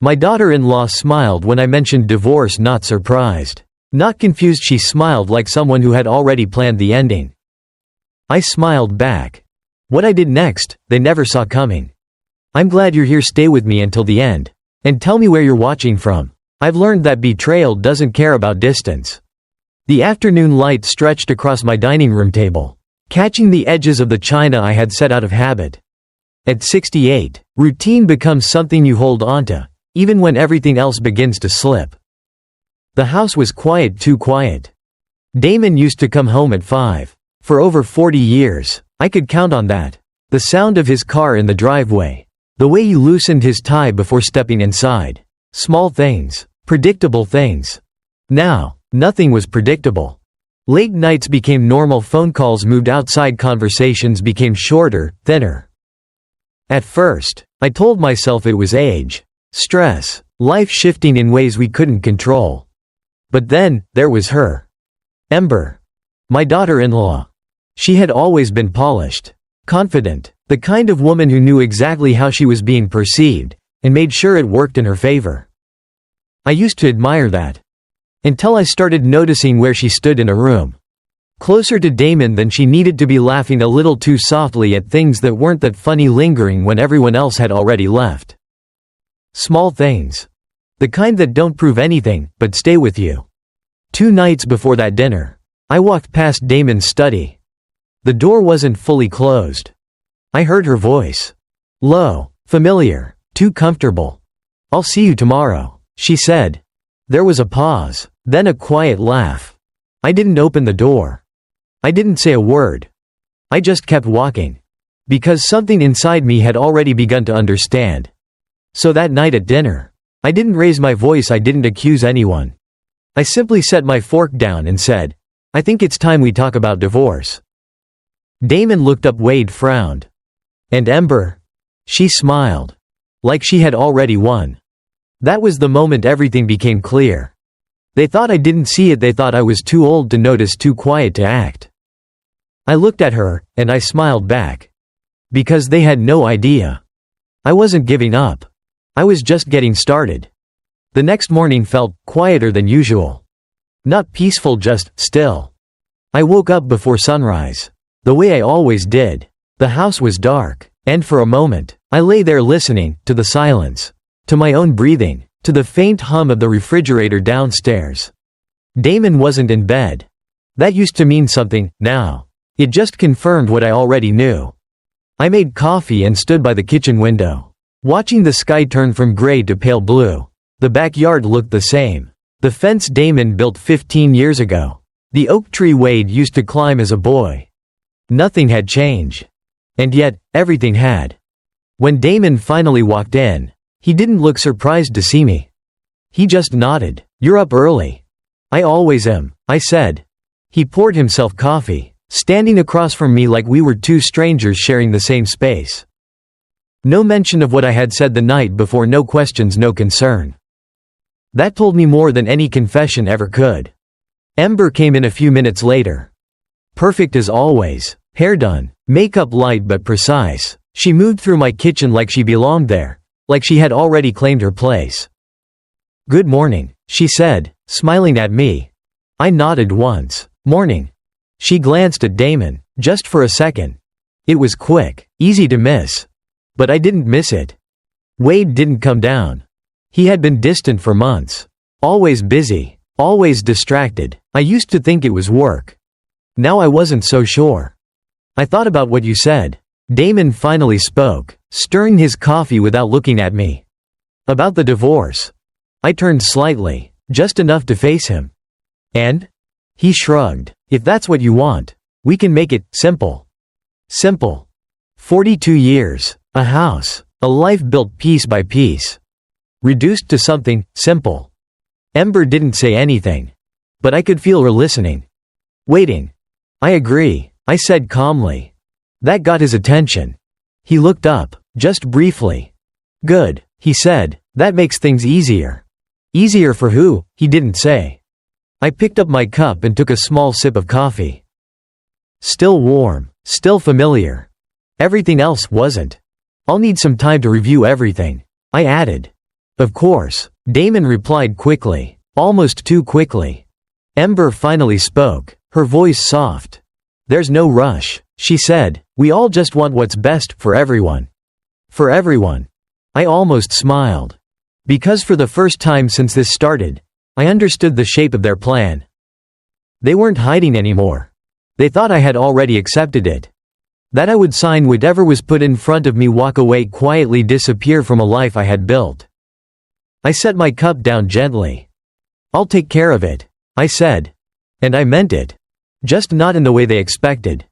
My daughter-in-law smiled when I mentioned divorce, not surprised. Not confused, she smiled like someone who had already planned the ending. I smiled back. What I did next, they never saw coming. I'm glad you're here, stay with me until the end. And tell me where you're watching from. I've learned that betrayal doesn't care about distance. The afternoon light stretched across my dining room table, catching the edges of the china I had set out of habit. At 68, routine becomes something you hold onto, even when everything else begins to slip. The house was quiet, too quiet. Damon used to come home at 5. For over 40 years, I could count on that. The sound of his car in the driveway. The way he loosened his tie before stepping inside. Small things. Predictable things. Now, nothing was predictable. Late nights became normal, phone calls moved outside, conversations became shorter, thinner. At first, I told myself it was age, stress, life shifting in ways we couldn't control. But then, there was her. Ember. My daughter-in-law. She had always been polished, confident, the kind of woman who knew exactly how she was being perceived, and made sure it worked in her favor. I used to admire that. Until I started noticing where she stood in a room. Closer to Damon than she needed to be, laughing a little too softly at things that weren't that funny, lingering when everyone else had already left. Small things. The kind that don't prove anything, but stay with you. 2 nights before that dinner, I walked past Damon's study. The door wasn't fully closed. I heard her voice. Low, familiar, too comfortable. I'll see you tomorrow, she said. There was a pause, then a quiet laugh. I didn't open the door. I didn't say a word. I just kept walking. Because something inside me had already begun to understand. So that night at dinner, I didn't raise my voice, I didn't accuse anyone. I simply set my fork down and said, I think it's time we talk about divorce. Damon looked up, Wade frowned. And Ember? She smiled. Like she had already won. That was the moment everything became clear. They thought I didn't see it, they thought I was too old to notice, too quiet to act. I looked at her, and I smiled back. Because they had no idea. I wasn't giving up. I was just getting started. The next morning felt quieter than usual. Not peaceful, just still. I woke up before sunrise. The way I always did. The house was dark, and for a moment, I lay there listening, to the silence. To my own breathing, to the faint hum of the refrigerator downstairs. Damon wasn't in bed. That used to mean something, now. It just confirmed what I already knew. I made coffee and stood by the kitchen window, watching the sky turn from gray to pale blue. The backyard looked the same. The fence Damon built 15 years ago. The oak tree Wade used to climb as a boy. Nothing had changed. And yet, everything had. When Damon finally walked in, he didn't look surprised to see me. He just nodded. You're up early. I always am, I said. He poured himself coffee, standing across from me like we were 2 strangers sharing the same space. No mention of what I had said the night before, no questions, no concern. That told me more than any confession ever could. Ember came in a few minutes later. Perfect as always, hair done, makeup light but precise. She moved through my kitchen like she belonged there, like she had already claimed her place. Good morning, she said, smiling at me. I nodded once. Morning. She glanced at Damon, just for a second. It was quick, easy to miss. But I didn't miss it. Wade didn't come down. He had been distant for months. Always busy, always distracted. I used to think it was work. Now I wasn't so sure. I thought about what you said. Damon finally spoke, stirring his coffee without looking at me. About the divorce. I turned slightly, just enough to face him. And? He shrugged. If that's what you want, we can make it simple. Simple. 42 years, a house, a life built piece by piece. Reduced to something simple. Ember didn't say anything. But I could feel her listening. Waiting. I agree, I said calmly. That got his attention. He looked up, just briefly. Good, he said, that makes things easier. Easier for who, he didn't say. I picked up my cup and took a small sip of coffee. Still warm, still familiar. Everything else wasn't. I'll need some time to review everything, I added. Of course, Damon replied quickly, almost too quickly. Ember finally spoke, her voice soft. "There's no rush," she said. "We all just want what's best for everyone." For everyone. I almost smiled. Because for the first time since this started, I understood the shape of their plan. They weren't hiding anymore. They thought I had already accepted it. That I would sign whatever was put in front of me, walk away, quietly disappear from a life I had built. I set my cup down gently. "I'll take care of it," I said. And I meant it. Just not in the way they expected.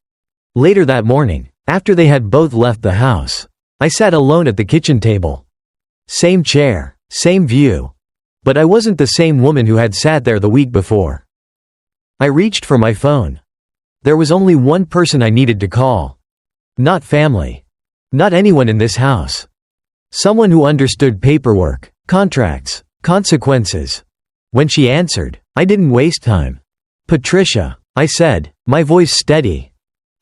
Later that morning, after they had both left the house, I sat alone at the kitchen table. Same chair, same view. But I wasn't the same woman who had sat there the week before. I reached for my phone. There was only one person I needed to call. Not family. Not anyone in this house. Someone who understood paperwork, contracts, consequences. When she answered, I didn't waste time. "Patricia," I said, my voice steady.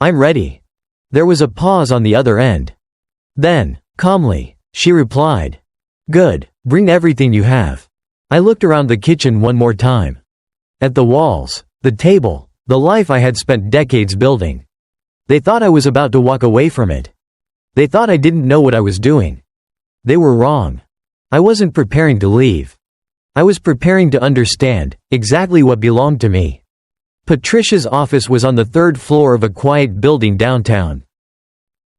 "I'm ready." There was a pause on the other end. Then, calmly, she replied, "Good, bring everything you have." I looked around the kitchen one more time. At the walls, the table, the life I had spent decades building. They thought I was about to walk away from it. They thought I didn't know what I was doing. They were wrong. I wasn't preparing to leave. I was preparing to understand exactly what belonged to me. Patricia's office was on the third floor of a quiet building downtown.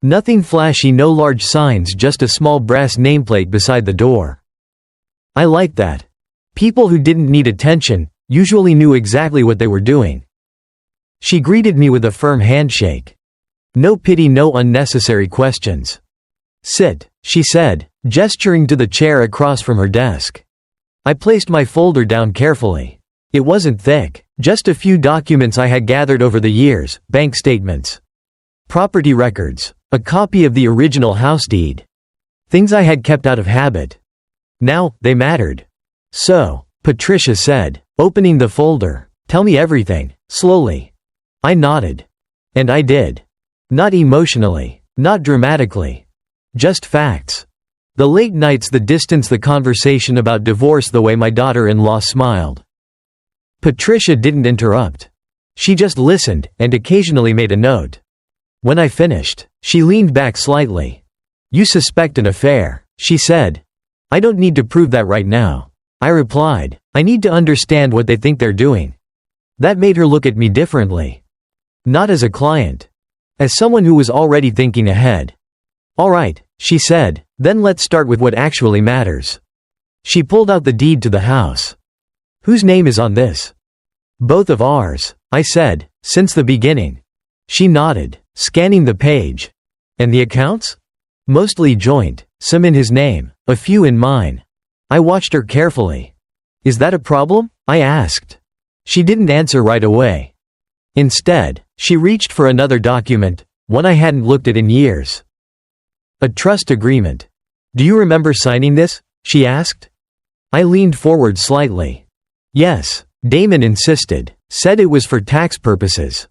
Nothing flashy, no large signs, just a small brass nameplate beside the door. I liked that. People who didn't need attention usually knew exactly what they were doing. She greeted me with a firm handshake. No pity, no unnecessary questions. "Sit," she said, gesturing to the chair across from her desk. I placed my folder down carefully. It wasn't thick, just a few documents I had gathered over the years, bank statements, property records, a copy of the original house deed. Things I had kept out of habit. Now, they mattered. "So," Patricia said, opening the folder, "tell me everything, slowly." I nodded. And I did. Not emotionally, not dramatically. Just facts. The late nights, the distance, the conversation about divorce, the way my daughter-in-law smiled. Patricia didn't interrupt. She just listened, and occasionally made a note. When I finished, she leaned back slightly. "You suspect an affair," she said. "I don't need to prove that right now," I replied. "I need to understand what they think they're doing." That made her look at me differently. Not as a client. As someone who was already thinking ahead. "All right," she said, "then let's start with what actually matters." She pulled out the deed to the house. "Whose name is on this?" "Both of ours," I said, "since the beginning." She nodded, scanning the page. "And the accounts?" "Mostly joint, some in his name, a few in mine." I watched her carefully. "Is that a problem?" I asked. She didn't answer right away. Instead, she reached for another document, one I hadn't looked at in years. "A trust agreement. Do you remember signing this?" she asked. I leaned forward slightly. "Yes," Damon insisted, "said it was for tax purposes."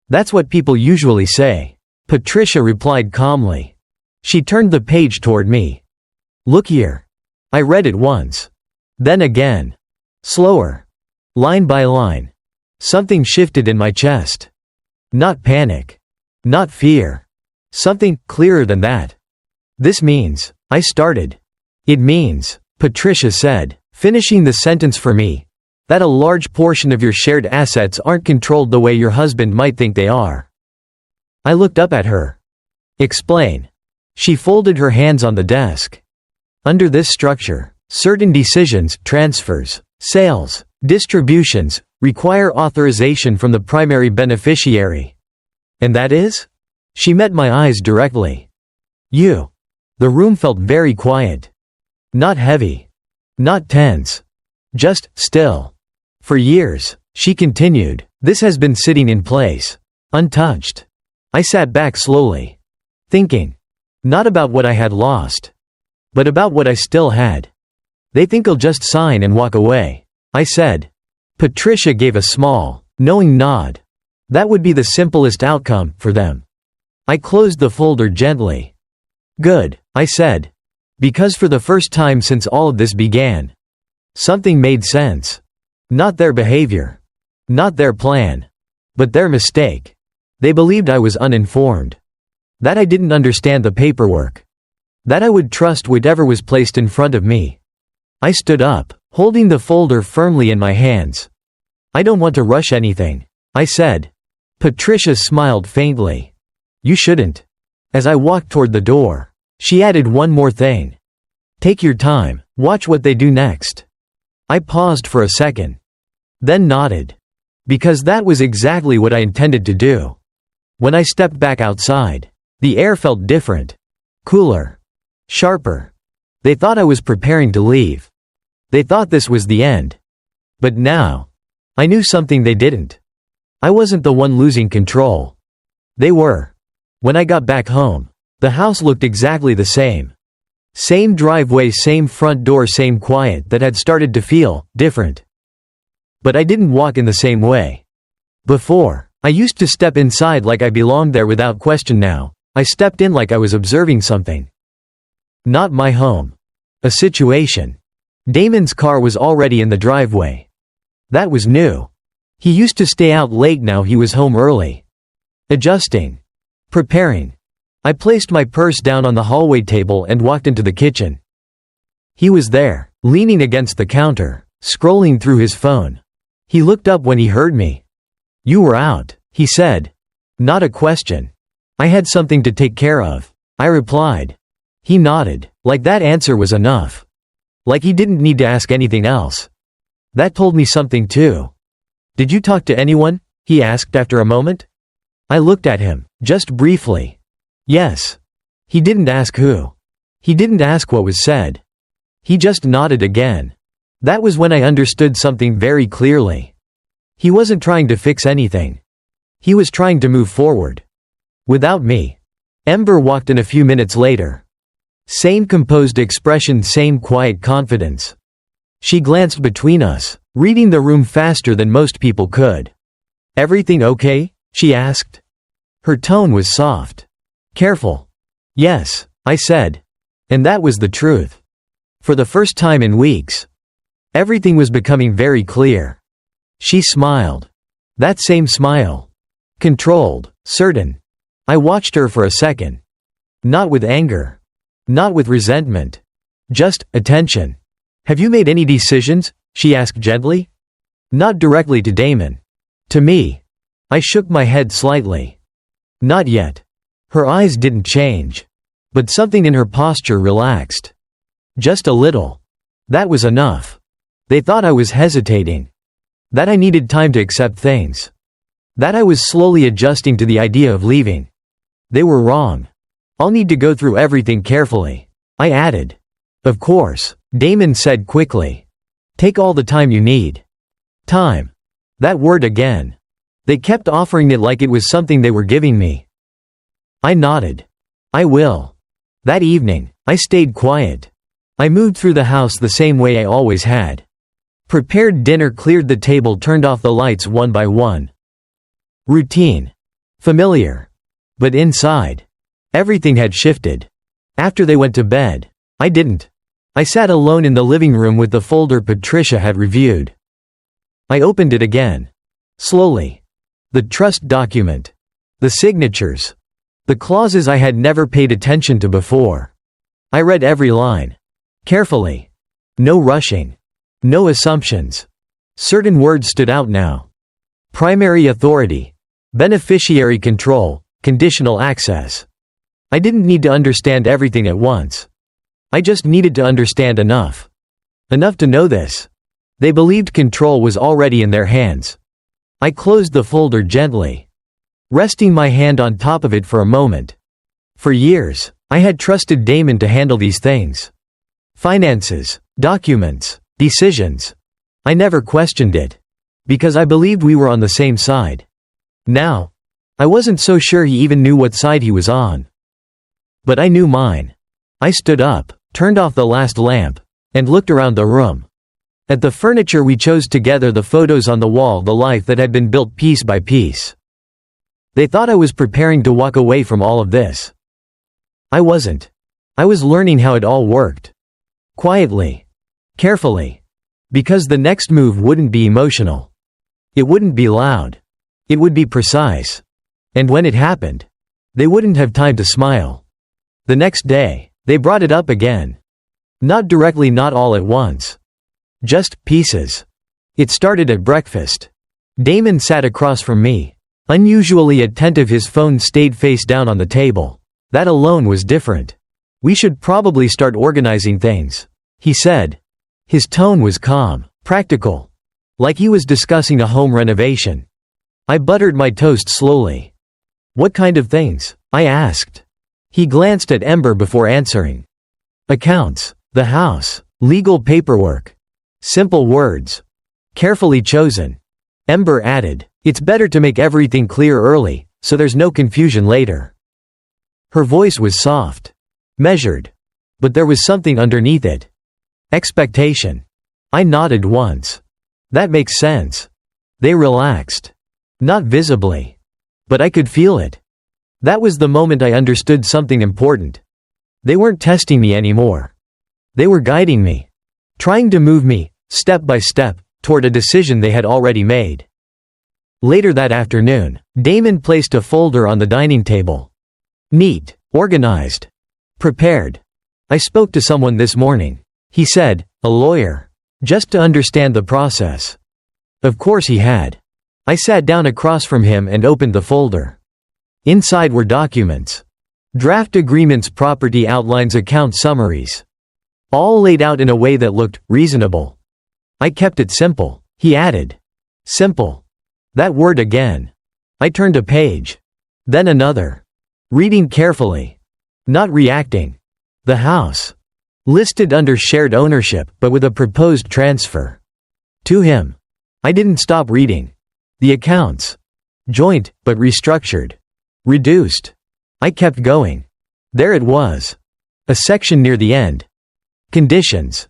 "That's what people usually say," Patricia replied calmly. She turned the page toward me. "Look here." I read it once. Then again. Slower. Line by line. Something shifted in my chest. Not panic. Not fear. Something clearer than that. "This means," I started. "It means," Patricia said, finishing the sentence for me, "that a large portion of your shared assets aren't controlled the way your husband might think they are." I looked up at her. "Explain." She folded her hands on the desk. "Under this structure, certain decisions, transfers, sales, distributions, require authorization from the primary beneficiary." "And that is?" She met my eyes directly. "You." The room felt very quiet. Not heavy. Not tense. Just still. "For years," she continued, "this has been sitting in place. Untouched." I sat back slowly. Thinking. Not about what I had lost. But about what I still had. "They think I'll just sign and walk away," I said. Patricia gave a small, knowing nod. That would be the simplest outcome for them. I closed the folder gently. "Good," I said. Because for the first time since all of this began, something made sense. Not their behavior. Not their plan. But their mistake. They believed I was uninformed. That I didn't understand the paperwork. That I would trust whatever was placed in front of me. I stood up, holding the folder firmly in my hands. "I don't want to rush anything," I said. Patricia smiled faintly. "You shouldn't." As I walked toward the door, she added one more thing. "Take your time, watch what they do next." I paused for a second. Then nodded. Because that was exactly what I intended to do. When I stepped back outside, the air felt different. Cooler. Sharper. They thought I was preparing to leave. They thought this was the end. But now, I knew something they didn't. I wasn't the one losing control. They were. When I got back home, the house looked exactly the same. Same driveway, same front door, same quiet that had started to feel different. But I didn't walk in the same way. Before, I used to step inside like I belonged there without question. Now, I stepped in like I was observing something. Not my home. A situation. Damon's car was already in the driveway. That was new. He used to stay out late, now he was home early. Adjusting. Preparing. I placed my purse down on the hallway table and walked into the kitchen. He was there, leaning against the counter, scrolling through his phone. He looked up when he heard me. "You were out," he said. Not a question. "I had something to take care of," I replied. He nodded, like that answer was enough. Like he didn't need to ask anything else. That told me something too. "Did you talk to anyone?" he asked after a moment. I looked at him, just briefly. Yes. He didn't ask who. He didn't ask what was said. He just nodded again. That was when I understood something very clearly. He wasn't trying to fix anything. He was trying to move forward. Without me. Ember walked in a few minutes later. Same composed expression, same quiet confidence. She glanced between us, reading the room faster than most people could. "Everything okay?" she asked. Her tone was soft. Careful. "Yes," I said. And that was the truth. For the first time in weeks. Everything was becoming very clear. She smiled. That same smile. Controlled, certain. I watched her for a second. Not with anger. Not with resentment. Just attention. "Have you made any decisions?" she asked gently. Not directly to Damon. To me. I shook my head slightly. Not yet. Her eyes didn't change. But something in her posture relaxed. Just a little. That was enough. They thought I was hesitating. That I needed time to accept things. That I was slowly adjusting to the idea of leaving. They were wrong. "I'll need to go through everything carefully," I added. "Of course," Damon said quickly. "Take all the time you need." Time. That word again. They kept offering it like it was something they were giving me. I nodded. "I will." That evening, I stayed quiet. I moved through the house the same way I always had. Prepared dinner, cleared the table, turned off the lights one by one. Routine. Familiar. But inside, everything had shifted. After they went to bed, I didn't. I sat alone in the living room with the folder Patricia had reviewed. I opened it again. Slowly. The trust document. The signatures. The clauses I had never paid attention to before. I read every line. Carefully. No rushing. No assumptions. Certain words stood out now. Primary authority. Beneficiary control. Conditional access. I didn't need to understand everything at once. I just needed to understand enough. Enough to know this. They believed control was already in their hands. I closed the folder gently, resting my hand on top of it for a moment. For years, I had trusted Damon to handle these things. Finances, documents, decisions. I never questioned it. Because I believed we were on the same side. Now, I wasn't so sure he even knew what side he was on. But I knew mine. I stood up, turned off the last lamp, and looked around the room. At the furniture we chose together, the photos on the wall, the life that had been built piece by piece. They thought I was preparing to walk away from all of this. I wasn't. I was learning how it all worked. Quietly. Carefully. Because the next move wouldn't be emotional. It wouldn't be loud. It would be precise. And when it happened, they wouldn't have time to smile. The next day, they brought it up again. Not directly, not all at once. Just pieces. It started at breakfast. Damon sat across from me. Unusually attentive, his phone stayed face down on the table. That alone was different. "We should probably start organizing things," he said. His tone was calm, practical. Like he was discussing a home renovation. I buttered my toast slowly. "What kind of things?" I asked. He glanced at Ember before answering. "Accounts, the house, legal paperwork." Simple words. Carefully chosen. Ember added, "It's better to make everything clear early, so there's no confusion later." Her voice was soft. Measured. But there was something underneath it. Expectation. I nodded once. That makes sense. They relaxed. Not visibly. But I could feel it. That was the moment I understood something important. They weren't testing me anymore. They were guiding me. Trying to move me, step by step, toward a decision they had already made. Later that afternoon, Damon placed a folder on the dining table. Neat, organized, prepared. "I spoke to someone this morning," he said, "a lawyer. Just to understand the process." Of course he had. I sat down across from him and opened the folder. Inside were documents. Draft agreements, property outlines, account summaries. All laid out in a way that looked reasonable. I kept it simple, he added. Simple. That word again. I turned a page. Then another. Reading carefully. Not reacting. The house. Listed under shared ownership, but with a proposed transfer. To him. I didn't stop reading. The accounts. Joint, but restructured. Reduced. I kept going. There it was. A section near the end. Conditions.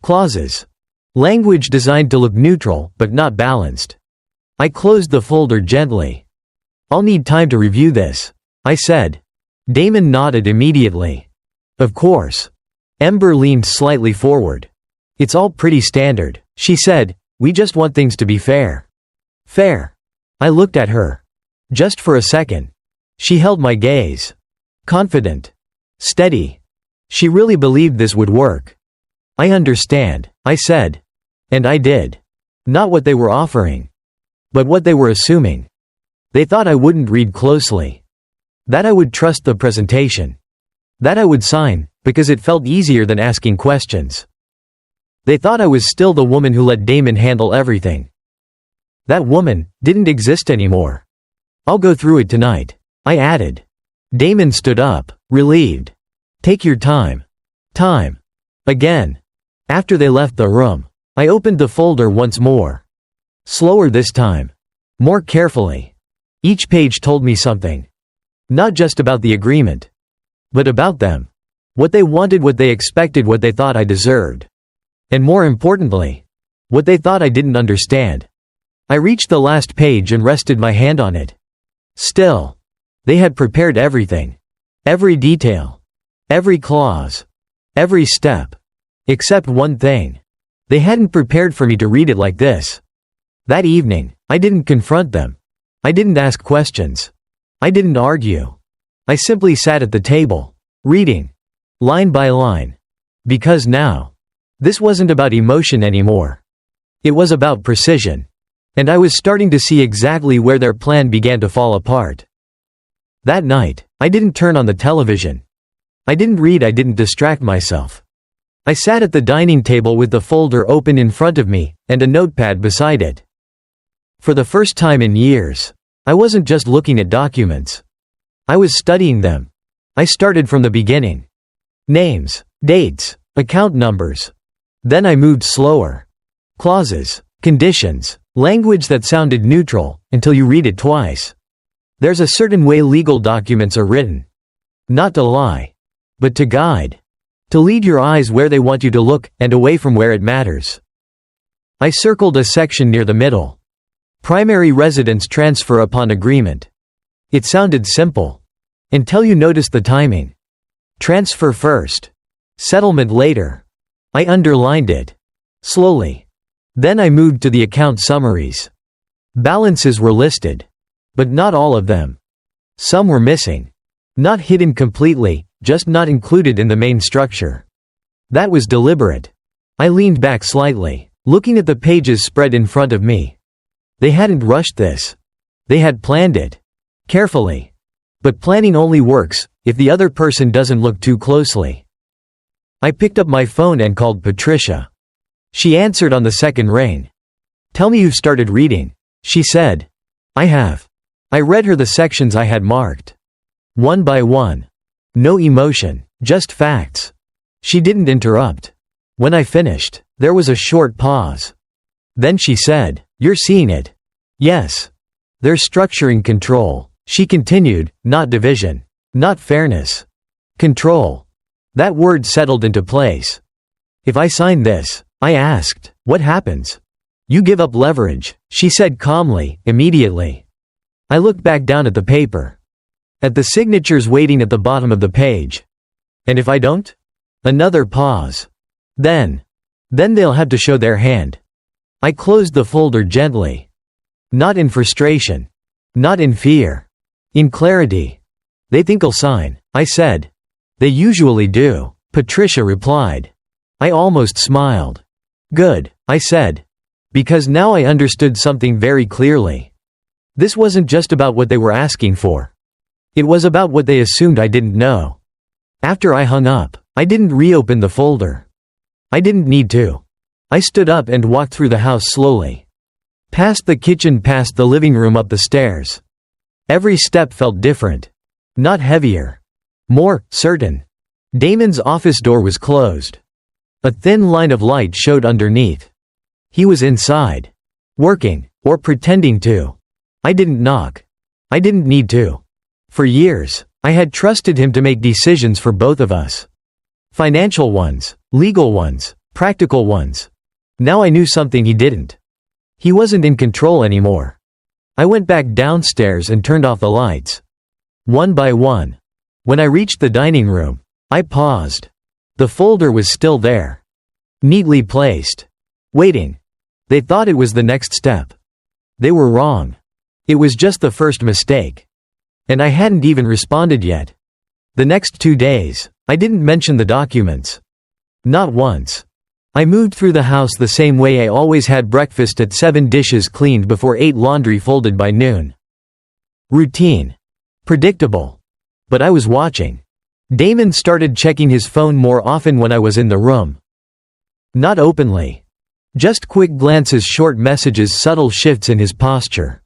Clauses. Language designed to look neutral, but not balanced. I closed the folder gently. "I'll need time to review this," I said. Damon nodded immediately. "Of course." Ember leaned slightly forward. "It's all pretty standard," she said. "We just want things to be fair." Fair. I looked at her. Just for a second. She held my gaze. Confident. Steady. She really believed this would work. "I understand," I said. And I did. Not what they were offering. But what they were assuming. They thought I wouldn't read closely. That I would trust the presentation. That I would sign, because it felt easier than asking questions. They thought I was still the woman who let Damon handle everything. That woman didn't exist anymore. "I'll go through it tonight," I added. Damon stood up, relieved. "Take your time." Time. Again. After they left the room, I opened the folder once more. Slower this time. More carefully. Each page told me something. Not just about the agreement. But about them. What they wanted, what they expected, what they thought I deserved. And more importantly, what they thought I didn't understand. I reached the last page and rested my hand on it. Still. They had prepared everything. Every detail. Every clause. Every step. Except one thing. They hadn't prepared for me to read it like this. That evening, I didn't confront them. I didn't ask questions. I didn't argue. I simply sat at the table, reading. Line by line. Because now, this wasn't about emotion anymore. It was about precision. And I was starting to see exactly where their plan began to fall apart. That night, I didn't turn on the television. I didn't read, I didn't distract myself. I sat at the dining table with the folder open in front of me, and a notepad beside it. For the first time in years, I wasn't just looking at documents. I was studying them. I started from the beginning. Names, dates, account numbers. Then I moved slower. Clauses, conditions, language that sounded neutral, until you read it twice. There's a certain way legal documents are written. Not to lie. But to guide. To lead your eyes where they want you to look, and away from where it matters. I circled a section near the middle. Primary residence transfer upon agreement. It sounded simple. Until you noticed the timing. Transfer first. Settlement later. I underlined it. Slowly. Then I moved to the account summaries. Balances were listed. But not all of them. Some were missing. Not hidden completely, just not included in the main structure. That was deliberate. I leaned back slightly, looking at the pages spread in front of me. They hadn't rushed this. They had planned it. Carefully. But planning only works if the other person doesn't look too closely. I picked up my phone and called Patricia. She answered on the second ring. "Tell me you've started reading," she said. "I have." I read her the sections I had marked. One by one. No emotion, just facts. She didn't interrupt. When I finished, there was a short pause. Then she said, "You're seeing it." "Yes. They're structuring control," she continued, "not division. Not fairness. Control." That word settled into place. "If I sign this," I asked, "what happens?" "You give up leverage," she said calmly, immediately. I looked back down at the paper. At the signatures waiting at the bottom of the page. "And if I don't?" Another pause. Then they'll have to show their hand." I closed the folder gently. Not in frustration. Not in fear. In clarity. "They think I'll sign," I said. "They usually do," Patricia replied. I almost smiled. "Good," I said. Because now I understood something very clearly. This wasn't just about what they were asking for. It was about what they assumed I didn't know. After I hung up, I didn't reopen the folder. I didn't need to. I stood up and walked through the house slowly. Past the kitchen, past the living room, up the stairs. Every step felt different. Not heavier. More certain. Damon's office door was closed. A thin line of light showed underneath. He was inside. Working, or pretending to. I didn't knock. I didn't need to. For years, I had trusted him to make decisions for both of us. Financial ones, legal ones, practical ones. Now I knew something he didn't. He wasn't in control anymore. I went back downstairs and turned off the lights. One by one. When I reached the dining room, I paused. The folder was still there. Neatly placed. Waiting. They thought it was the next step. They were wrong. It was just the first mistake. And I hadn't even responded yet. The next 2 days, I didn't mention the documents. Not once. I moved through the house the same way I always had: breakfast at 7, dishes cleaned before 8, laundry folded by noon. Routine. Predictable. But I was watching. Damon started checking his phone more often when I was in the room. Not openly. Just quick glances, short messages, subtle shifts in his posture.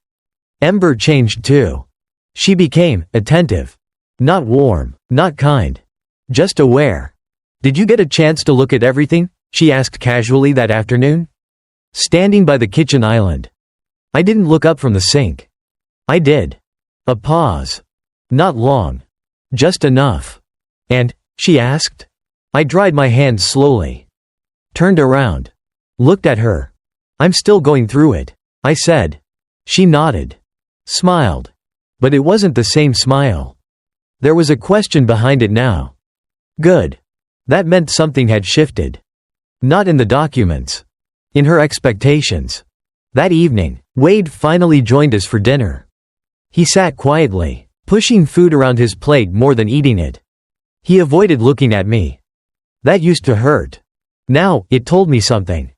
Ember changed too. She became attentive. Not warm, not kind. Just aware. "Did you get a chance to look at everything?" she asked casually that afternoon. Standing by the kitchen island. I didn't look up from the sink. I did. A pause. Not long. Just enough. "And?" she asked. I dried my hands slowly. Turned around. Looked at her. "I'm still going through it," I said. She nodded. Smiled. But it wasn't the same smile. There was a question behind it now. Good. That meant something had shifted. Not in the documents. In her expectations. That evening, Wade finally joined us for dinner. He sat quietly, pushing food around his plate more than eating it. He avoided looking at me. That used to hurt. Now, it told me something.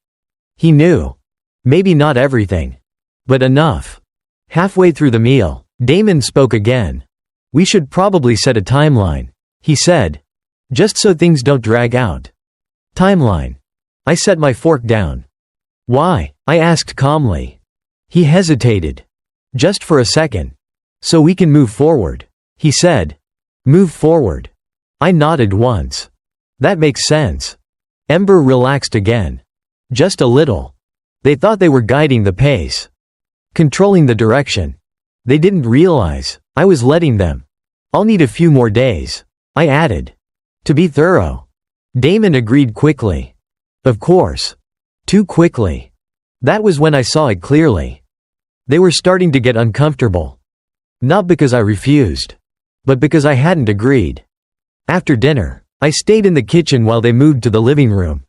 He knew. Maybe not everything. But enough. Halfway through the meal, Damon spoke again. "We should probably set a timeline," he said. "Just so things don't drag out." Timeline. I set my fork down. "Why?" I asked calmly. He hesitated. Just for a second. "So we can move forward," he said. "Move forward." I nodded once. "That makes sense." Ember relaxed again. Just a little. They thought they were guiding the pace. Controlling the direction. They didn't realize I was letting them. "I'll need a few more days," I added. "To be thorough." Damon agreed quickly. Of course. Too quickly. That was when I saw it clearly. They were starting to get uncomfortable. Not because I refused. But because I hadn't agreed. After dinner, I stayed in the kitchen while they moved to the living room.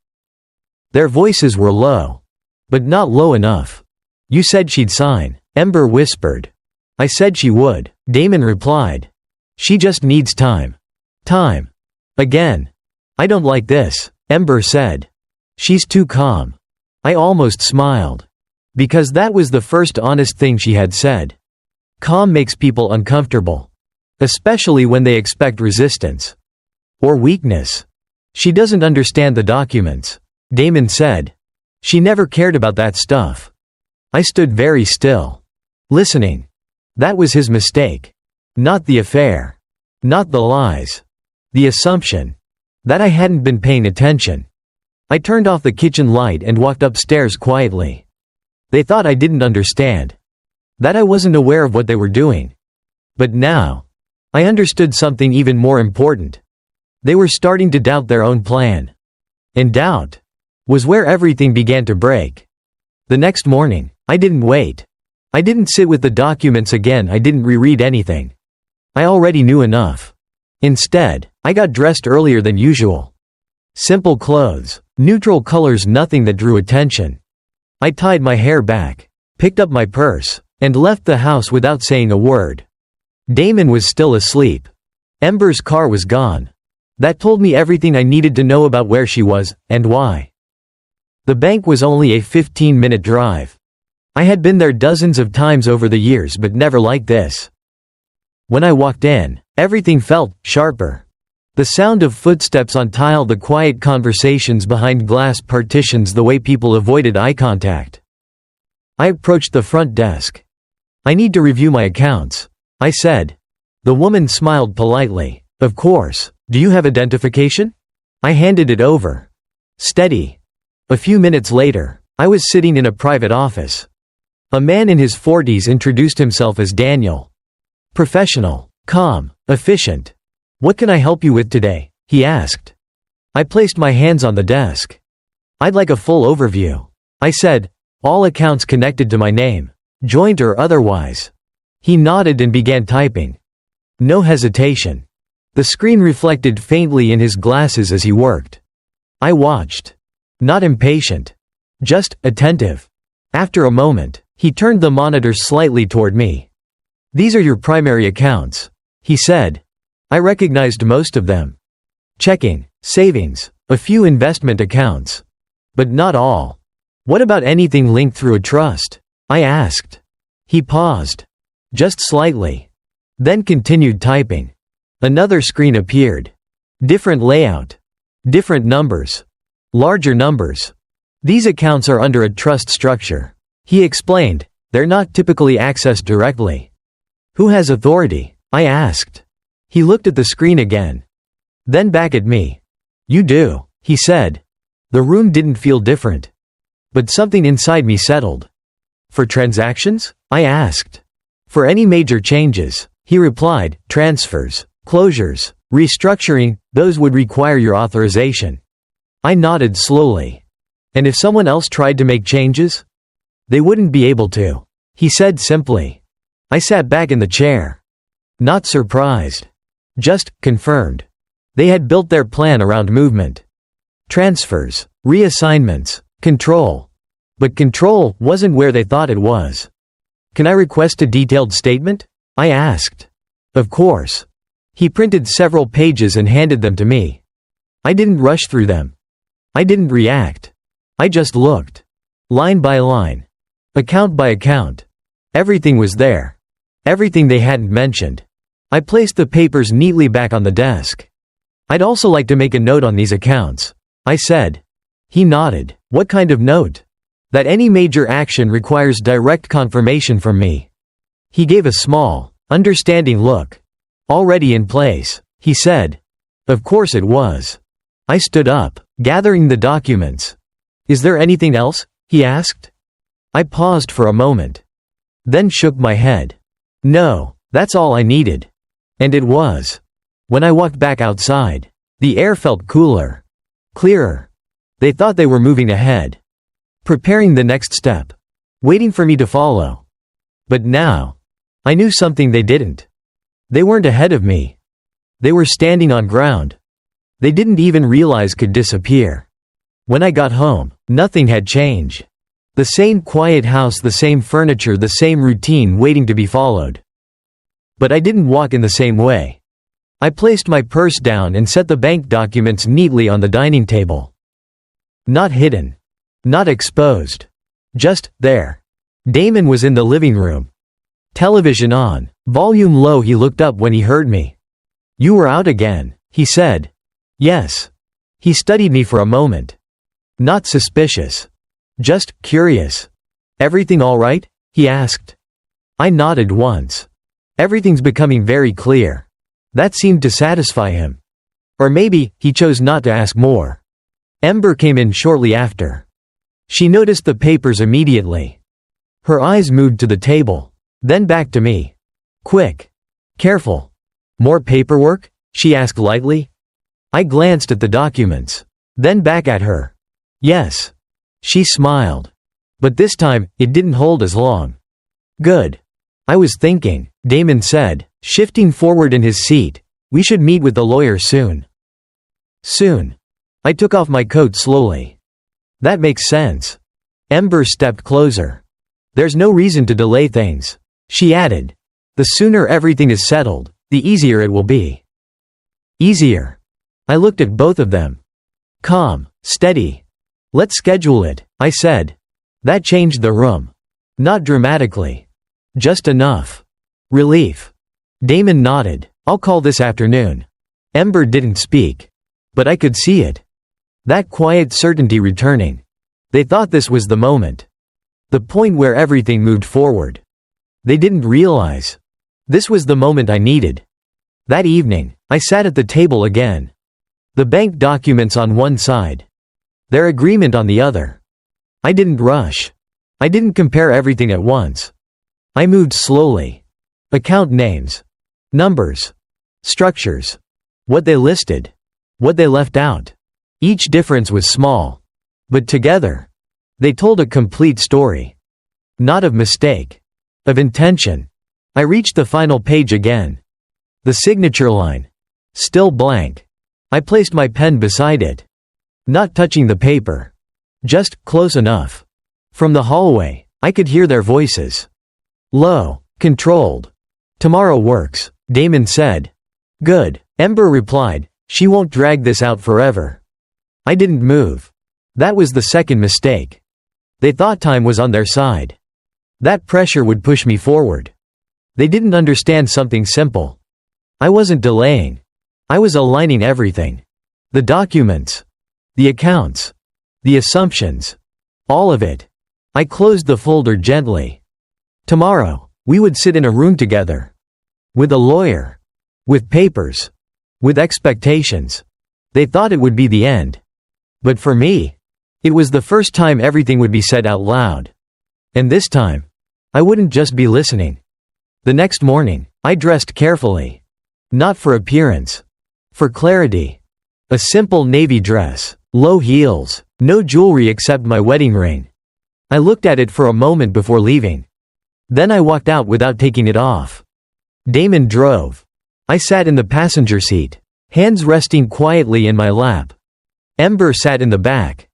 Their voices were low. But not low enough. "You said she'd sign," Ember whispered. "I said she would," Damon replied. "She just needs time." "Time." Again. "I don't like this," Ember said. "She's too calm." I almost smiled. Because that was the first honest thing she had said. Calm makes people uncomfortable. Especially when they expect resistance. Or weakness. "She doesn't understand the documents," Damon said. "She never cared about that stuff." I stood very still. Listening. That was his mistake. Not the affair. Not the lies. The assumption. That I hadn't been paying attention. I turned off the kitchen light and walked upstairs quietly. They thought I didn't understand. That I wasn't aware of what they were doing. But now, I understood something even more important. They were starting to doubt their own plan. And doubt was where everything began to break. The next morning, I didn't wait. I didn't sit with the documents again. I didn't reread anything. I already knew enough. Instead, I got dressed earlier than usual. Simple clothes, neutral colors, nothing that drew attention. I tied my hair back, picked up my purse, and left the house without saying a word. Damon was still asleep. Ember's car was gone. That told me everything I needed to know about where she was, and why. The bank was only a 15-minute drive. I had been there dozens of times over the years, but never like this. When I walked in, everything felt sharper. The sound of footsteps on tile, the quiet conversations behind glass partitions, the way people avoided eye contact. I approached the front desk. "I need to review my accounts," I said. The woman smiled politely. "Of course. Do you have identification?" I handed it over. "Steady." A few minutes later, I was sitting in a private office. A man in his 40s introduced himself as Daniel. Professional, calm, efficient. "What can I help you with today?" he asked. I placed my hands on the desk. "I'd like a full overview," I said. "All accounts connected to my name, joint or otherwise." He nodded and began typing. No hesitation. The screen reflected faintly in his glasses as he worked. I watched. Not impatient. Just attentive. After a moment, he turned the monitor slightly toward me. "These are your primary accounts," he said. I recognized most of them. Checking, savings, a few investment accounts. But not all. "What about anything linked through a trust?" I asked. He paused. Just slightly. Then continued typing. Another screen appeared. Different layout. Different numbers. Larger numbers. "These accounts are under a trust structure," he explained. "They're not typically accessed directly." "Who has authority?" I asked. He looked at the screen again. Then back at me. "You do," he said. The room didn't feel different. But something inside me settled. "For transactions?" I asked. "For any major changes," he replied. "Transfers, closures, restructuring, those would require your authorization." I nodded slowly. "And if someone else tried to make changes?" "They wouldn't be able to," he said simply. I sat back in the chair. Not surprised. Just confirmed. They had built their plan around movement. Transfers, reassignments, control. But control wasn't where they thought it was. "Can I request a detailed statement?" I asked. "Of course." He printed several pages and handed them to me. I didn't rush through them. I didn't react. I just looked. Line by line. Account by account. Everything was there. Everything they hadn't mentioned. I placed the papers neatly back on the desk. "I'd also like to make a note on these accounts," I said. He nodded. "What kind of note?" "That any major action requires direct confirmation from me." He gave a small, understanding look. "Already in place," he said. Of course it was. I stood up, gathering the documents. "Is there anything else?" he asked. I paused for a moment. Then shook my head. "No, that's all I needed." And it was. When I walked back outside, the air felt cooler. Clearer. They thought they were moving ahead. Preparing the next step. Waiting for me to follow. But now, I knew something they didn't. They weren't ahead of me. They were standing on ground they didn't even realize could disappear. When I got home, nothing had changed. The same quiet house, the same furniture, the same routine waiting to be followed. But I didn't walk in the same way. I placed my purse down and set the bank documents neatly on the dining table. Not hidden. Not exposed. Just there. Damon was in the living room. Television on, volume low. He looked up when he heard me. "You were out again," he said. "Yes." He studied me for a moment. Not suspicious. Just curious. "Everything all right?" he asked. I nodded once. "Everything's becoming very clear." That seemed to satisfy him. Or maybe, he chose not to ask more. Ember came in shortly after. She noticed the papers immediately. Her eyes moved to the table, then back to me. "Quick. Careful. More paperwork?" she asked lightly. I glanced at the documents. Then back at her. "Yes." She smiled. But this time, it didn't hold as long. "Good. I was thinking," Damon said, shifting forward in his seat. "We should meet with the lawyer soon." Soon. I took off my coat slowly. "That makes sense." Ember stepped closer. "There's no reason to delay things," she added. "The sooner everything is settled, the easier it will be." Easier. I looked at both of them. Calm, steady. "Let's schedule it," I said. That changed the room. Not dramatically. Just enough. Relief. Damon nodded. "I'll call this afternoon." Ember didn't speak. But I could see it. That quiet certainty returning. They thought this was the moment. The point where everything moved forward. They didn't realize. This was the moment I needed. That evening, I sat at the table again. The bank documents on one side. Their agreement on the other. I didn't rush. I didn't compare everything at once. I moved slowly. Account names. Numbers. Structures. What they listed. What they left out. Each difference was small. But together, they told a complete story. Not of mistake. Of intention. I reached the final page again. The signature line. Still blank. I placed my pen beside it. Not touching the paper. Just close enough. From the hallway, I could hear their voices. Low, controlled. "Tomorrow works," Damon said. "Good," Ember replied. "She won't drag this out forever." I didn't move. That was the second mistake. They thought time was on their side. That pressure would push me forward. They didn't understand something simple. I wasn't delaying. I was aligning everything. The documents. The accounts. The assumptions. All of it. I closed the folder gently. Tomorrow, we would sit in a room together. With a lawyer. With papers. With expectations. They thought it would be the end. But for me, it was the first time everything would be said out loud. And this time, I wouldn't just be listening. The next morning, I dressed carefully. Not for appearance. For clarity. A simple navy dress. Low heels. No jewelry except my wedding ring. I looked at it for a moment before leaving. Then I walked out without taking it off. Damon drove. I sat in the passenger seat, hands resting quietly in my lap. Ember sat in the back.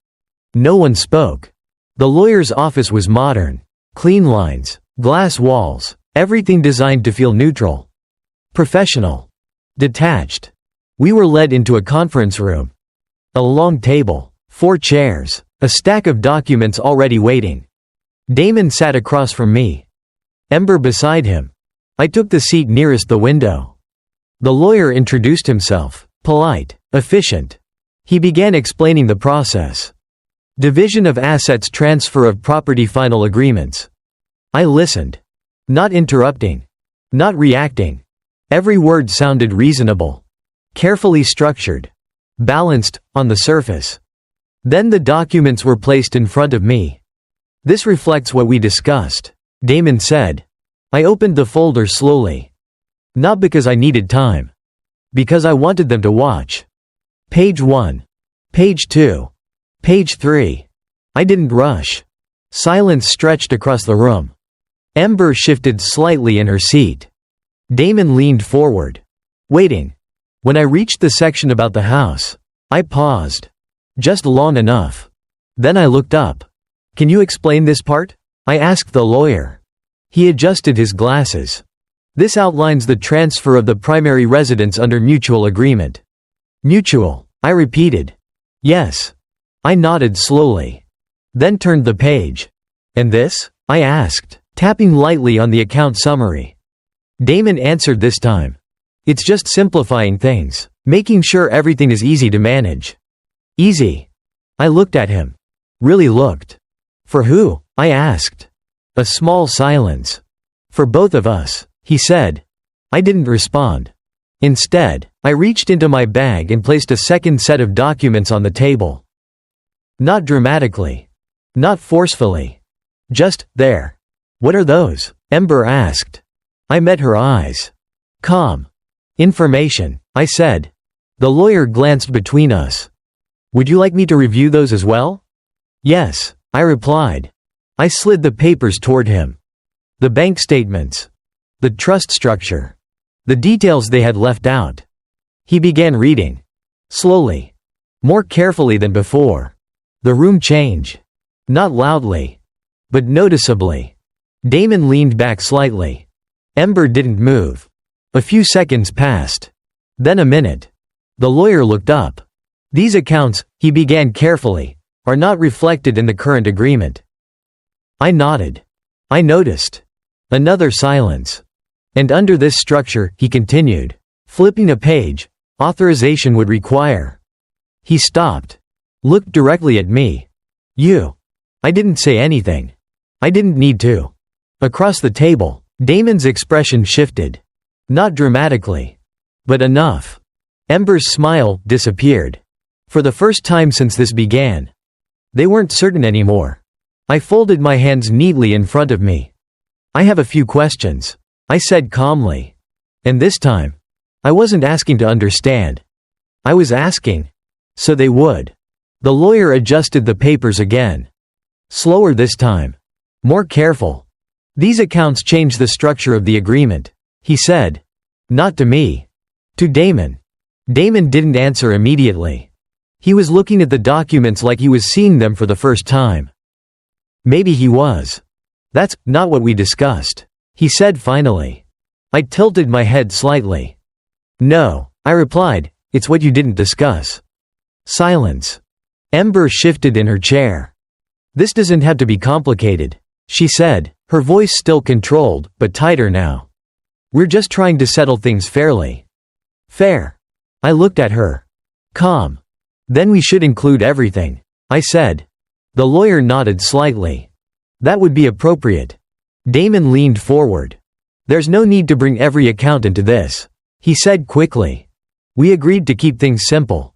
No one spoke. The lawyer's office was modern. Clean lines, glass walls, everything designed to feel neutral. Professional. Detached. We were led into a conference room. A long table, 4 chairs, a stack of documents already waiting. Damon sat across from me. Ember beside him. I took the seat nearest the window. The lawyer introduced himself, polite, efficient. He began explaining the process. Division of assets, transfer of property, final agreements. I listened. Not interrupting. Not reacting. Every word sounded reasonable. Carefully structured. Balanced, on the surface. Then the documents were placed in front of me. "This reflects what we discussed," Damon said. I opened the folder slowly. Not because I needed time. Because I wanted them to watch. Page 1. Page 2. Page 3. I didn't rush. Silence stretched across the room. Ember shifted slightly in her seat. Damon leaned forward. Waiting. When I reached the section about the house, I paused. Just long enough. Then I looked up. "Can you explain this part?" I asked the lawyer. He adjusted his glasses. "This outlines the transfer of the primary residence under mutual agreement." "Mutual," I repeated. "Yes." I nodded slowly. Then turned the page. "And this?" I asked, tapping lightly on the account summary. Damon answered this time. "It's just simplifying things, making sure everything is easy to manage." "Easy?" I looked at him. Really looked. "For who?" I asked. A small silence. "For both of us," he said. I didn't respond. Instead, I reached into my bag and placed a second set of documents on the table. Not dramatically. Not forcefully. Just, there. "What are those?" Ember asked. I met her eyes. "Calm. Information," I said. The lawyer glanced between us. "Would you like me to review those as well?" "Yes," I replied. I slid the papers toward him. The bank statements. The trust structure. The details they had left out. He began reading. Slowly. More carefully than before. The room changed. Not loudly. But noticeably. Damon leaned back slightly. Ember didn't move. A few seconds passed. Then a minute. The lawyer looked up. "These accounts," he began carefully, "are not reflected in the current agreement." I nodded. I noticed. Another silence. "And under this structure," he continued, flipping a page, "authorization would require." He stopped. Looked directly at me. "You." I didn't say anything. I didn't need to. Across the table, Damon's expression shifted. Not dramatically. But enough. Ember's smile disappeared. For the first time since this began. They weren't certain anymore. I folded my hands neatly in front of me. "I have a few questions," I said calmly. And this time, I wasn't asking to understand. I was asking. So they would. The lawyer adjusted the papers again. Slower this time. More careful. "These accounts change the structure of the agreement," he said. Not to me. To Damon. Damon didn't answer immediately. He was looking at the documents like he was seeing them for the first time. Maybe he was. "That's not what we discussed," he said finally. I tilted my head slightly. "No," I replied, "it's what you didn't discuss." Silence. Ember shifted in her chair. "This doesn't have to be complicated," she said, her voice still controlled, but tighter now. "We're just trying to settle things fairly." "Fair." I looked at her. "Calm. Then we should include everything," I said. The lawyer nodded slightly. "That would be appropriate." Damon leaned forward. "There's no need to bring every account into this," he said quickly. "We agreed to keep things simple."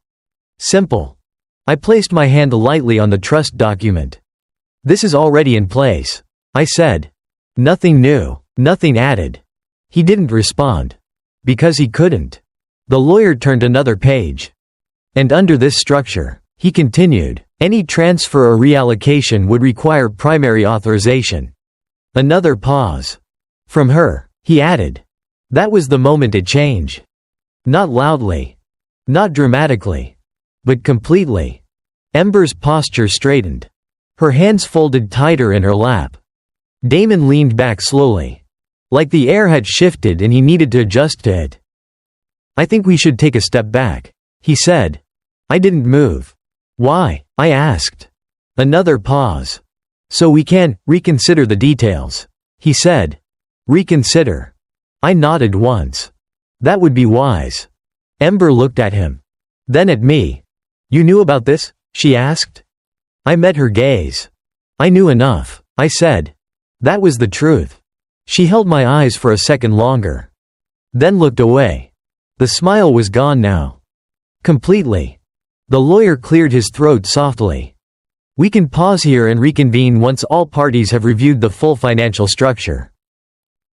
Simple. I placed my hand lightly on the trust document. "This is already in place," I said. "Nothing new, nothing added." He didn't respond. Because he couldn't. The lawyer turned another page. "And under this structure," he continued, "any transfer or reallocation would require primary authorization." Another pause. "From her," he added. That was the moment it changed. Not loudly. Not dramatically. But completely. Ember's posture straightened. Her hands folded tighter in her lap. Damon leaned back slowly. Like the air had shifted and he needed to adjust to it. "I think we should take a step back," he said. I didn't move. "Why?" I asked. Another pause. "So we can reconsider the details," he said. "Reconsider." I nodded once. "That would be wise." Ember looked at him. Then at me. "You knew about this?" she asked. I met her gaze. "I knew enough," I said. That was the truth. She held my eyes for a second longer. Then looked away. The smile was gone now. Completely. The lawyer cleared his throat softly. "We can pause here and reconvene once all parties have reviewed the full financial structure."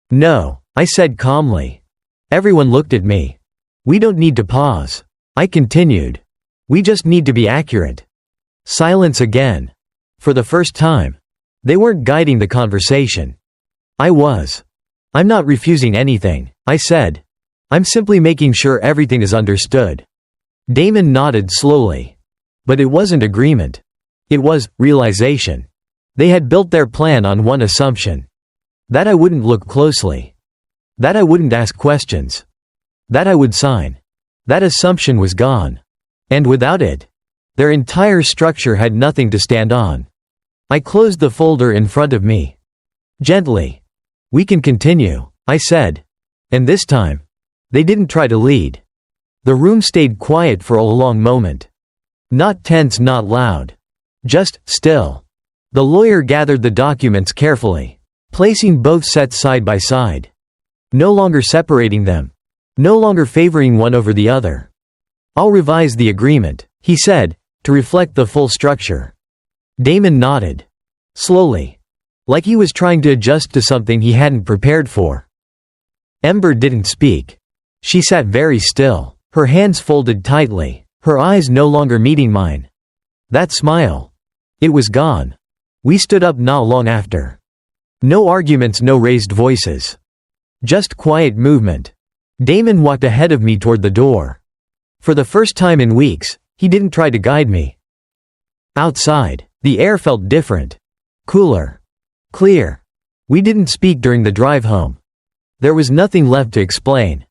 "No," I said calmly. Everyone looked at me. "We don't need to pause," I continued. "We just need to be accurate." Silence again. For the first time. They weren't guiding the conversation. I was. "I'm not refusing anything," I said. I'm simply making sure everything is understood." Damon nodded slowly. But it wasn't agreement. It was realization. They had built their plan on one assumption. That I wouldn't look closely. That I wouldn't ask questions. That I would sign. That assumption was gone. And without it, their entire structure had nothing to stand on. I closed the folder in front of me. Gently. "We can continue," I said. And this time, they didn't try to lead. The room stayed quiet for a long moment. Not tense, not loud. Just still. The lawyer gathered the documents carefully, placing both sets side by side. No longer separating them. No longer favoring one over the other. "I'll revise the agreement," he said, "to reflect the full structure." Damon nodded. Slowly. Like he was trying to adjust to something he hadn't prepared for. Ember didn't speak. She sat very still, her hands folded tightly, her eyes no longer meeting mine. That smile. It was gone. We stood up not long after. No arguments, no raised voices. Just quiet movement. Damon walked ahead of me toward the door. For the first time in weeks, he didn't try to guide me. Outside, the air felt different. Cooler. Clear. We didn't speak during the drive home. There was nothing left to explain.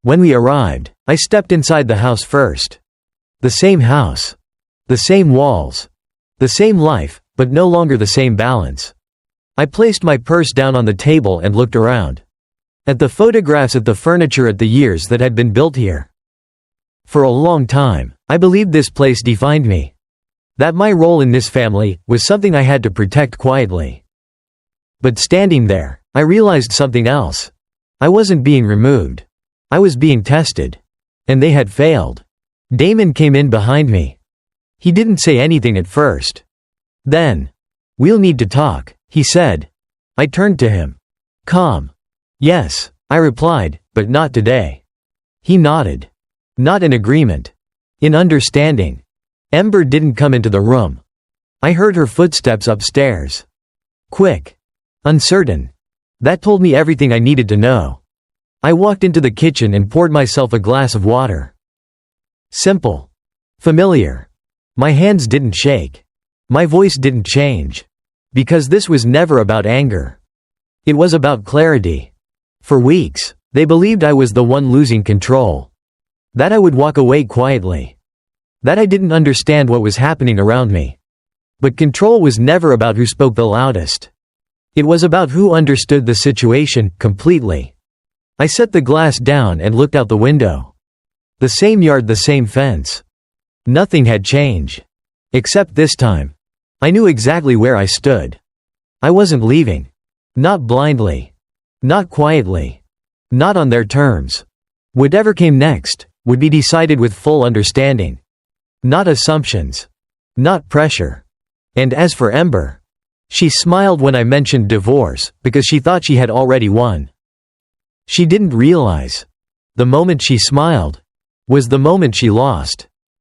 When we arrived, I stepped inside the house first. The same house. The same walls. The same life, but no longer the same balance. I placed my purse down on the table and looked around. At the photographs, at the furniture, at the years that had been built here. For a long time, I believed this place defined me. That my role in this family was something I had to protect quietly. But standing there, I realized something else. I wasn't being removed. I was being tested. And they had failed. Damon came in behind me. He didn't say anything at first. Then, "We'll need to talk," he said. I turned to him. "Calm." "Yes," I replied, "but not today." He nodded. Not in agreement. In understanding. Ember didn't come into the room. I heard her footsteps upstairs. Quick. Uncertain. That told me everything I needed to know. I walked into the kitchen and poured myself a glass of water. Simple. Familiar. My hands didn't shake. My voice didn't change. Because this was never about anger. It was about clarity. For weeks, they believed I was the one losing control. That I would walk away quietly. That I didn't understand what was happening around me. But control was never about who spoke the loudest. It was about who understood the situation completely. I set the glass down and looked out the window. The same yard, the same fence. Nothing had changed. Except this time. I knew exactly where I stood. I wasn't leaving. Not blindly. Not quietly. Not on their terms. Whatever came next would be decided with full understanding. Not assumptions. Not pressure. And as for Ember, she smiled when I mentioned divorce because she thought she had already won. She didn't realize. The moment she smiled was the moment she lost.